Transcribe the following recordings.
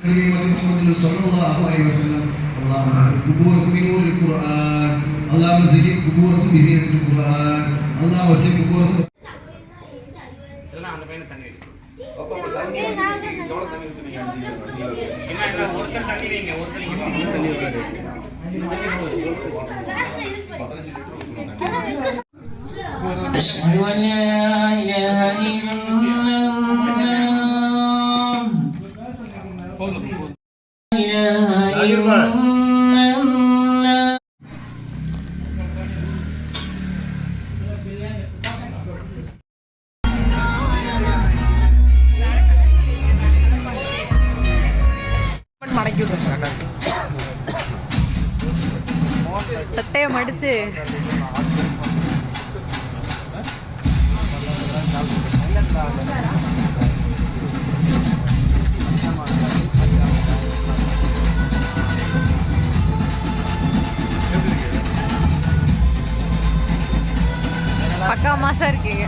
محمد صلى الله عليه وسلم اللهم اجعل قبورهم بنور القرآن اللهم زين قبورهم بزينة القرآن اللهم وسع قبورهم أشهد أن لا إله إلا الله لا إله إلا الله சட்டையை மடிச்சு பக்கா மாசா இருக்கீங்க.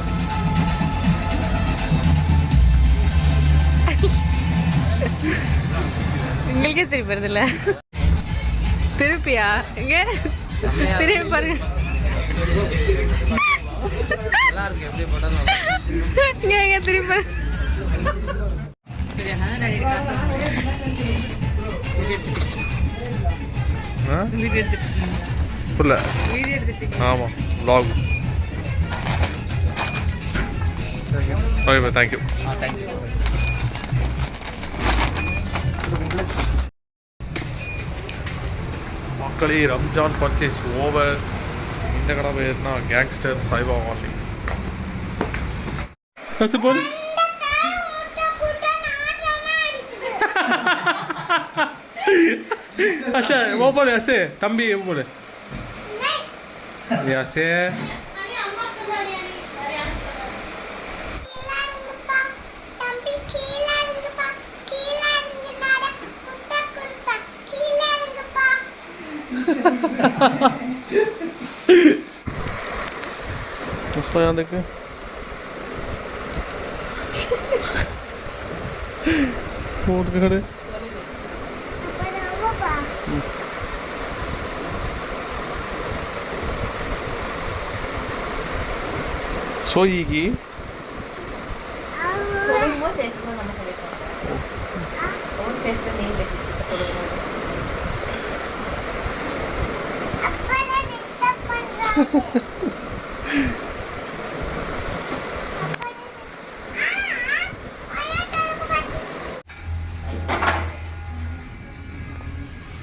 உங்களுக்கே சரி வருதுல்ல. திருப்பியா இங்க திரும்பி பாருங்க. இங்க திரும்பி பாருங்க. ஆமாம் வ்ளாக். Okay thank you. மக்களே ரம்ஜான் பர்ச்சேஸ் ஓவர். இந்த கடை பேர்னா கேங்ஸ்டர் சாய்பா வாலி. போல் अच्छा वो बोले ऐसे तंबी वो बोले ऐसे उसको यहाँ देखे उठ के खड़े सोईगी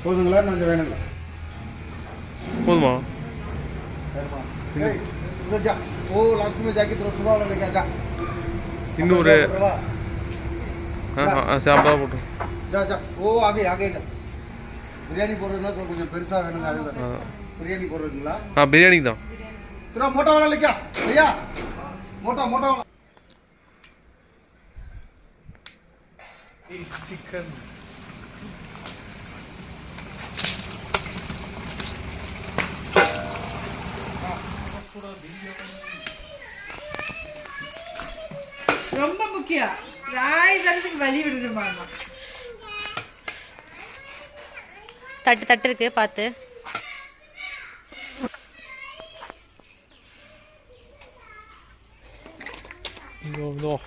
போதுங்களா கொஞ்சம் வேணுங்களா? போதுமா? वो लास्ट में जाके तो सुबह वाला लेके जा இன்னொரு சாப்பிட்டா போட்டு जा जा वो आगे आगे जा பிரியாணி போடுறதுனா கொஞ்சம் பெருசா வேணுங்க. அதுதான் பிரியாணி போடுறதுங்களா? பிரியாணி தான். तेरा मोटा वाला लेके आ भैया मोटा मोटा वाला चिकन ரொம்ப முக்கியம். ராய் தரத்துக்கு வலி விடுமா? தட்டு தட்டு இருக்கு பார்த்து. No.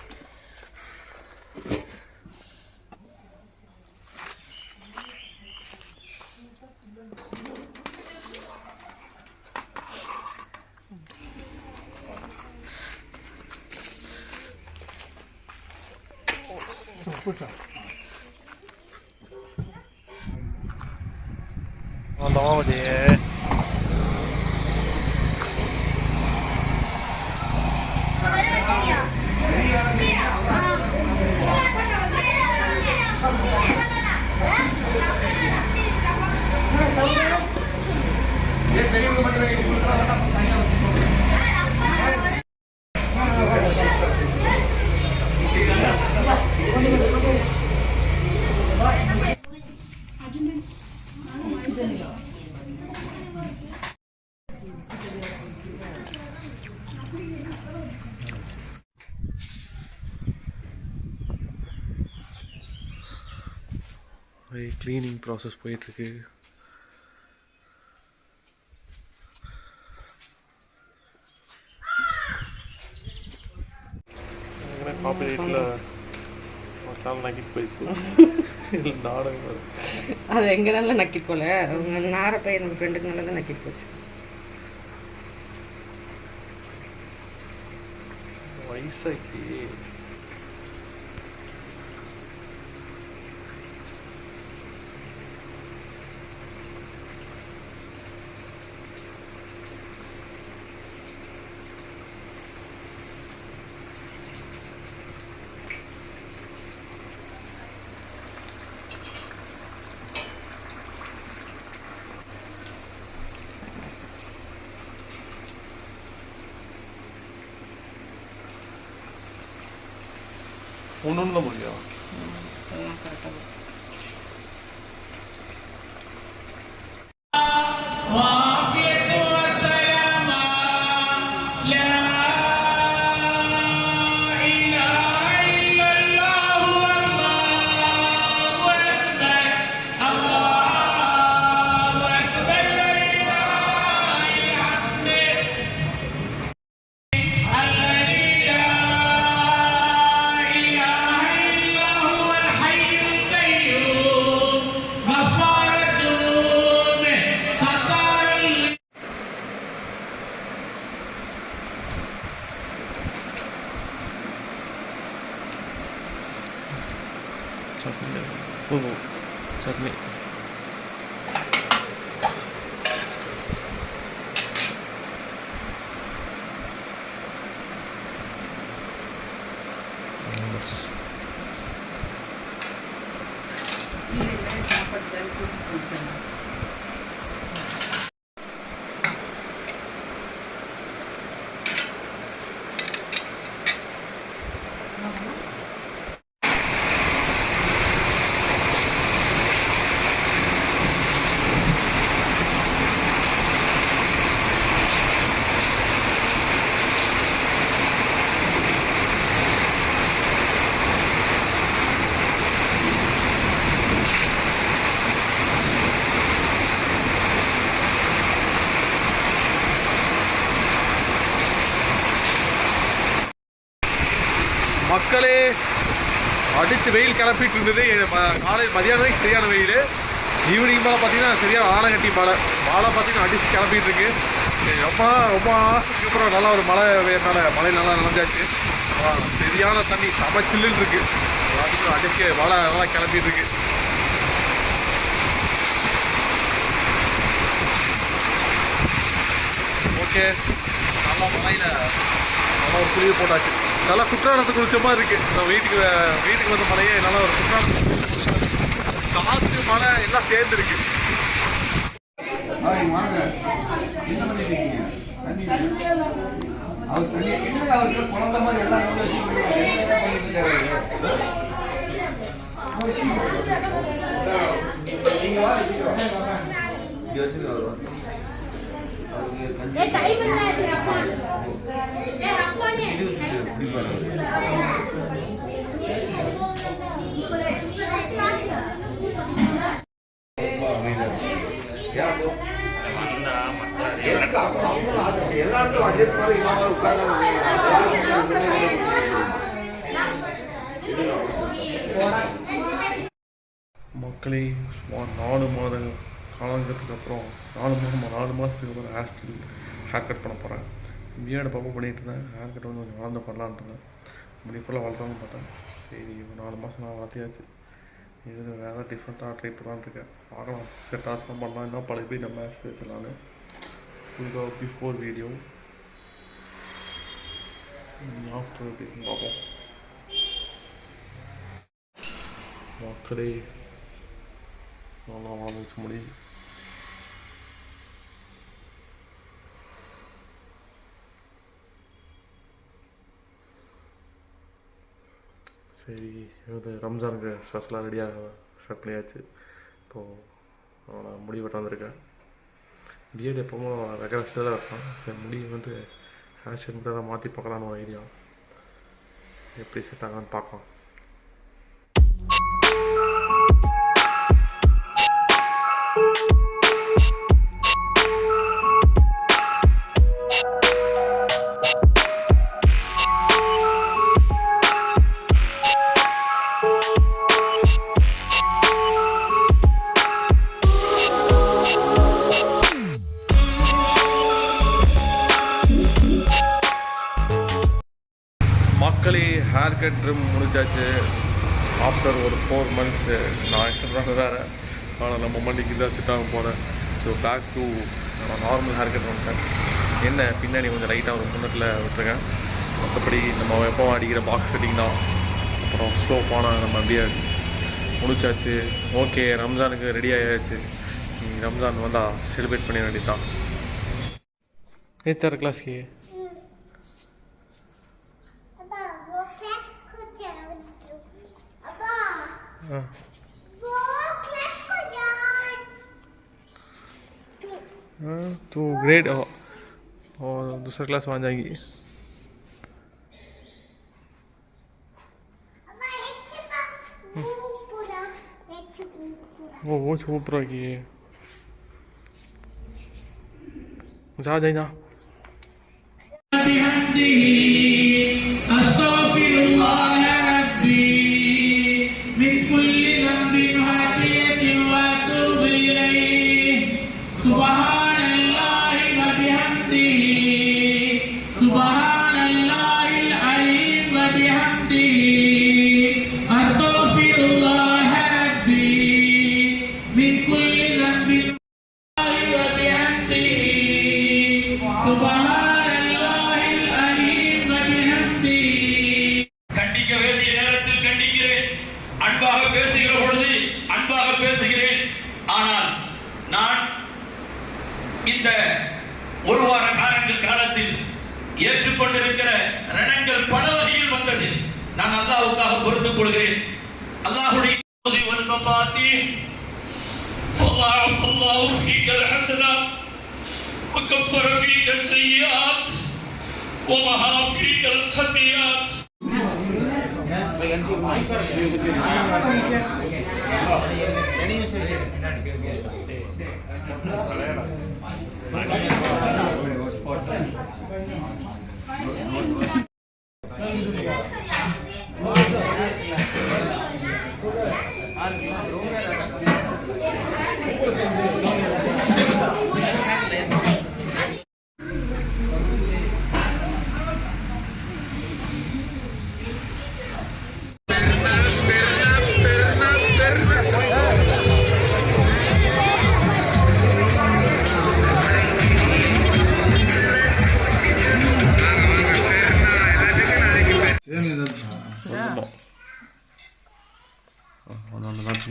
넣어야 돼. க்ளீனிங் ப்ராசஸ் போயிட்டுருக்கு. காப்பி ரைட்டில் மசாலா நக்கிட்டு போயிடுச்சு. நாடகம் அது எங்கே நல்லா நக்கிட்டு போல, அவங்க நாரை போய் நம்ம ஃப்ரெண்டுக்கு நல்லா தான் நக்கிட்டு போச்சு. வயசாக்கி ஒன்று தான் முடியும். கரெக்டாக சட்னி மக்களே அடித்து வெயில் கிளப்பிட்டு இருந்தது. காலையில் மதியானம் வரைக்கும் சரியான வெயில். ஈவினிங் மேலே பார்த்தீங்கன்னா சரியான ஆலங்கட்டி மழை பார்த்தீங்கன்னா அடித்து கிளப்பிட்டு இருக்கு. ரொம்ப ரொம்ப ஆசைக்கு அப்புறம் நல்லா ஒரு மழை வேறனால மழை நல்லா நனைஞ்சாச்சு. சரியான தண்ணி சமைச்சில்லுன்னு இருக்கு. அதுக்கு அடிச்சு மழை நல்லா கிளப்பிட்டு இருக்கு. ஓகே, நல்லா மழையில் நல்லா ஒரு குளிர் போட்டாச்சு. நல்லா குற்றாலத்தை குளிச்ச மாதிரி இருக்குது. நான் வீட்டுக்கு வந்த மழையே நல்லா ஒரு குற்றாலத்தை காற்று மழை எல்லாம் சேர்ந்துருக்கு. குழந்தை மாதிரி எல்லாம் மக்களே சுமார் 4 மாத காலங்கத்துக்கு அப்புறம் 4 மாதத்துக்கு அப்புறம் ஹேர் கட் பண்ண போகிறேன். பியர்டு பக்கம் பண்ணிகிட்டு இருந்தேன். ஹேர் கட் வந்து கொஞ்சம் வளர்ந்து பண்ணலான்ட்டு இருந்தேன். முடி ஃபுல்லாக வளர்த்தாலும் பார்த்தேன். சரி, 4 மாதம் நான் வளர்த்தியாச்சு. இது வேறு டிஃப்ரெண்ட்டாக ட்ரை பண்ணலான்னு இருக்கேன். பார்க்கலாம், செட் ஆசம் பண்ணலாம். என்ன பழைய போய் நம்ம வச்சுலான்னு பிஃபோர் வீடியோ ஆஃப்டர் அப்படின்னு பார்ப்போம். மக்களே நல்லா வளர்ந்துச்சு முடி. சரி, இது ரம்ஜானுக்கு ஸ்பெஷலாக ரெடியாக ஸ்டார்ட் பண்ணியாச்சு. இப்போது நான் முடி வெட்ட வந்திருக்கேன். பிஎட் எப்போவும் வைக்கிற ஸ்டைலாக இருப்பேன். சரி, முடி வந்து ஹேர் ஸ்டைல் மட்டும் தான் மாற்றி பார்க்கலான்னு ஒரு ஐடியா. எப்படி செட் ஆகான்னு பார்க்கலாம். மக்களே ஹேர் கட் ட்ரிம் முடிச்சாச்சு. ஆஃப்டர் ஒரு 4 months. நான் இஷ்டம் வேறு, ஆனால் நம்ம மண்டிக்கு தான் செட் ஆகும் போகிறேன். So back to normal hair cut வந்துட்டேன். என்ன பின்னாடி கொஞ்சம் லைட்டாக ஒரு முன்னத்தில் விட்டுருக்கேன். மற்றபடி நம்ம எப்போ அடிக்கிற பாக்ஸ் கட்டிங் தான். அப்புறம் ஸ்லோ போனால் நம்ம அப்படியே முடிச்சாச்சு. ஓகே, ரம்ஜானுக்கு ரெடி ஆகியாச்சு. ரம்ஜான் வந்தால் செலிப்ரேட் பண்ண வேண்டியது தான். ஏற்ற கிளாஸ்க்கு तो ग्रेड और दूसरा क्लास वहाँ जाएगी. वो छुप रहा की है. जा जा जा. இந்த ஒரு வார காலத்தில் ஏற்றுக்கொண்டிருக்கிற ரணங்கள் பல வகையில் வந்தது. நான் அல்லாஹ்வுக்காக பொறுத்துக் கொள்கிறேன். அல்லாஹ்வுடைய والمفاتيح فضاعف الله فيك الحسنات وكفر فيك السيئات ومحى فيك الخطيئات.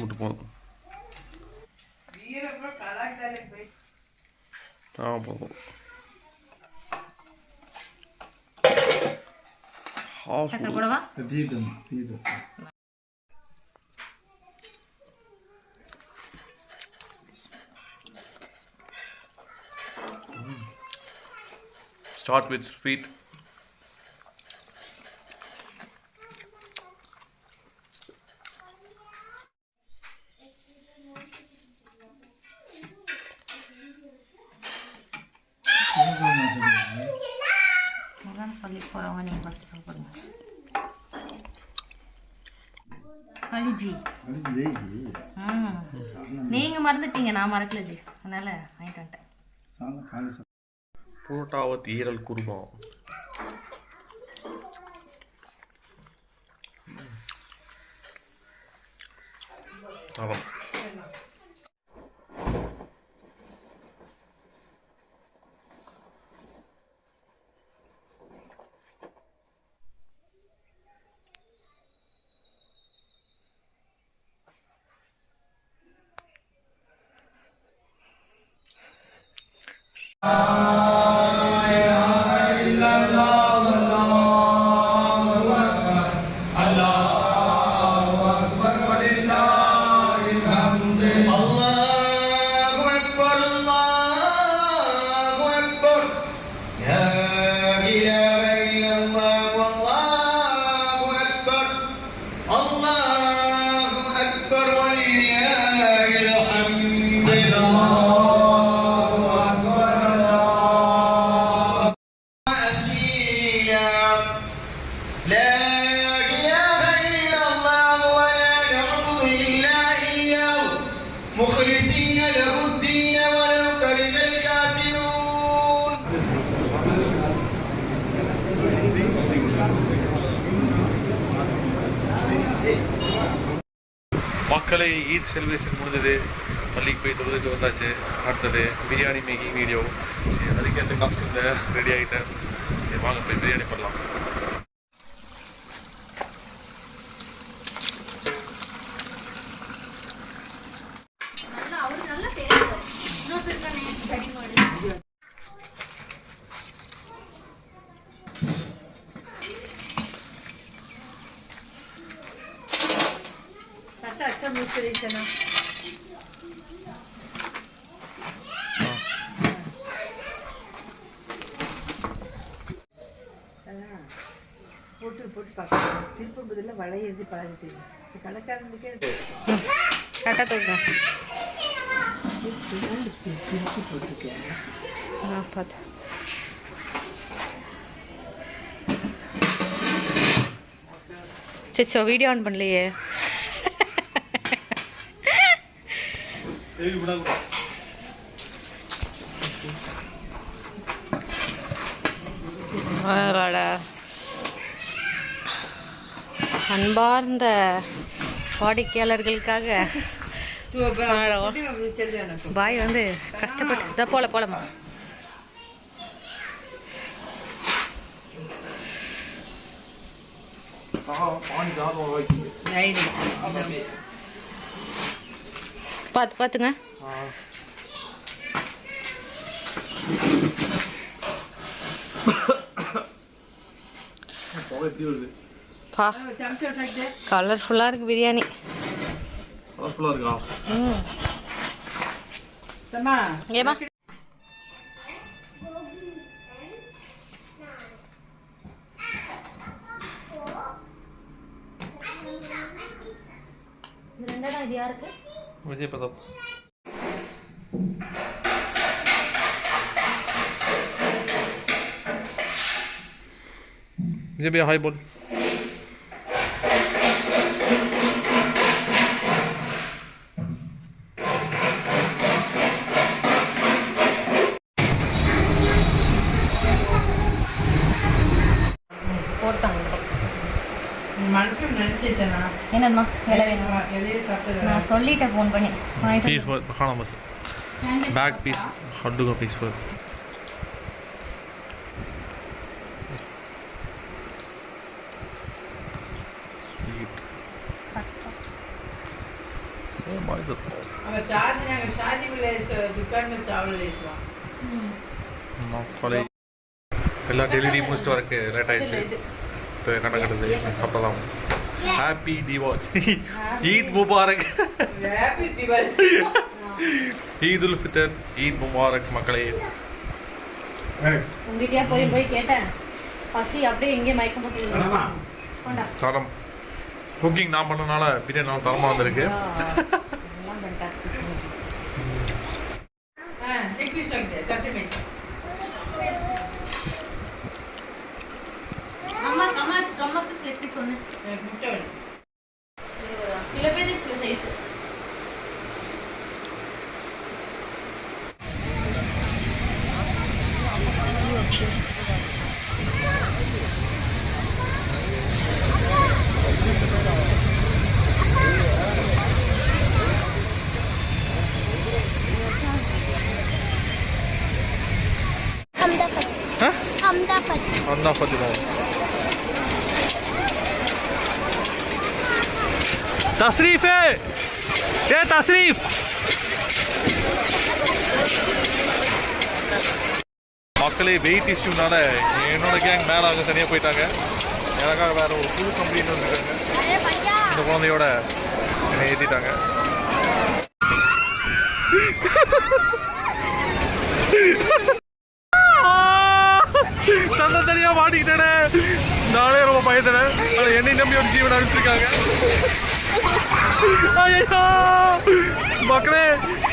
மட்டும் போதும். போதும். Start with sweet. நீங்க மறந்துட்டீங்க, நான் மறக்கல ஜி, அதனால வாங்கிட்டு வந்துட்டேன். புரோட்டாவத் ஈரல் குருமா. ஆமாம். مخلصين له الدين ولو كره الكافرون. மக்களே ஈத் செலிப்ரேஷன் முடிஞ்சது, பள்ளிக்கு போய் தொழுதுட்டு வந்தாச்சு. அடுத்தது பிரியாணி மேக்கிங் வீடியோ. சரி, அதுக்கு எந்த காஸ்டியூமில் ரெடி ஆகிட்டேன். சரி, வாங்க போய் பிரியாணி பண்ணலாம். अच्छा मुश्किल है ना போட்டு போட்டு பார்க்கலாம். திருப்பம் பதில் வளையது பாதித்து கடைக்காரனுக்கே கரெக்டாக தூக்கம் போட்டுருக்கேன். பார்த்து சச்சோ வீடியோ ஆன் பண்ணலையே. அன்பார்ந்த வாடிக்கையாளர்களுக்காக பாய் வந்து கஷ்டப்பட்டு இதை போலமா பார்த்துங்க. கலர்ஃபுல்லாக இருக்கு பிரியாணி. ஏமா இது யாருக்கு? விஜய் பிரதாப். विजय भैया हाय बोल. மனசுல நினைச்சேனா என்னம்மா இலை வேணுமா? எதையே சாப்பிட்டு நான் சொல்லிட்டேன் ஃபோன் பண்ணி पीस फॉर खाना बस बैग पीस हड्डू का पीस फॉर अब चार्ज ना शादी में ले दुकान में चावल ले सो காலை எல்லாம் டெலிவரி முடிச்சுட்டு வரக்கு லேட் ஆயிடுச்சு. இப்போ கட்ட கட்டுது சாப்பிடலாம். ஹாப்பி தீபாவளி, ஈத் முபாரக். हैप्पी दिवाली, ஈத் உல் ஃபித்ர், ஈத் முபாரக் மக்களே. உங்ககிட்டயா போய் போய் கேட்டேன். பசி அப்படியே எங்கே மயக்கம் போட்டு கொண்டா தரம் குக்கிங் நான் பண்ணனால பிரியாணி நான் தரமாக வந்திருக்கு. எல்லாம் ஃபேண்டாஸ்டிக். हां एक पीस रख दे 30 मिनट. கம்மாக்கு எப்படி சொன்னேன்? मुट्टे சில பேருக்கு சில சைஸ். Hamda Fatima. तशरीफ है ये तशरीफ. மக்களே வெயிட் இஷ்யூனால என்னோட கேங் மேலே அவங்க தனியாக போயிட்டாங்க. எனக்காக வேற ஒரு புது கம்பெனி வந்துருக்காங்க. இந்த குழந்தையோட என்னை ஏற்றிட்டாங்க. தன்னை தனியாக மாட்டிக்கிட்டேனே. நானே ரொம்ப பயந்தேன். ஆனால் என்னை நம்பி ஒரு ஜீவன் அனுப்பிச்சிருக்காங்க. ஐயோ மக்களே,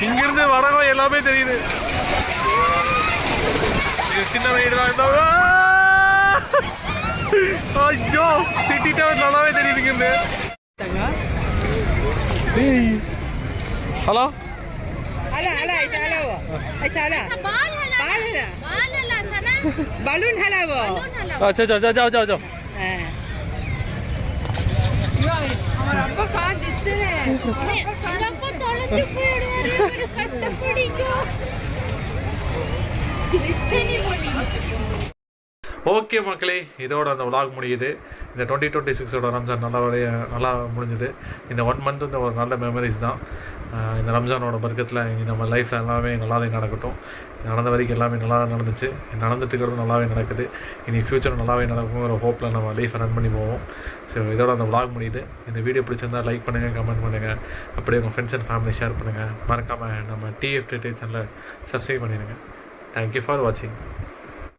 இங்கிருந்து வரவங்க எல்லாமே தெரியுது. இது சின்ன வீடு தான் இருந்தாங்க. ஐயோ சிட்டிட்டே நல்லாவே தெரியுது இங்கிருந்து. ஹலோ هلا هلا هلا ايش هلا بال هلا سنه بالون هلا अच्छा जाओ जाओ जाओ जाओ. আমার আব্বা কাজ দিচ্ছে রে அப்பா தொலைஞ்சு போயிடுவாரு இவரு கட்ட பிடிக்கும். ஓகே மக்களே, இதோட அந்த vlog முடியுது. இந்த 2026ஓட ரம்ஜான் நல்லா முடிஞ்சுது. இந்த 1 மந்த் வந்து ஒரு நல்ல மெமரிஸ் தான். இந்த ரம்ஜானோட பர்க்கத்தில் நம்ம லைஃப்பில் எல்லாமே நல்லாவே நடக்கட்டும். நடந்த வரைக்கும் எல்லாமே நல்லா நடந்துச்சு, நடந்துட்டு இருக்கிறது நல்லாவே நடக்குது. இனி ஃப்யூச்சர் நல்லாவே நடக்குங்கிற ஹோப்பில் நம்ம லைஃப்பை ரன் பண்ணி போவோம். ஸோ இதோட அந்த vlog முடியுது. இந்த வீடியோ பிடிச்சிருந்தால் லைக் பண்ணுங்கள், கமெண்ட் பண்ணுங்கள், அப்படியே உங்கள் ஃப்ரெண்ட்ஸ் அண்ட் ஃபேமிலி ஷேர் பண்ணுங்கள். மறக்காமல் நம்ம TF சேனலை சப்ஸ்கிரைப் பண்ணிடுங்க. தேங்க்யூ ஃபார் வாட்சிங்.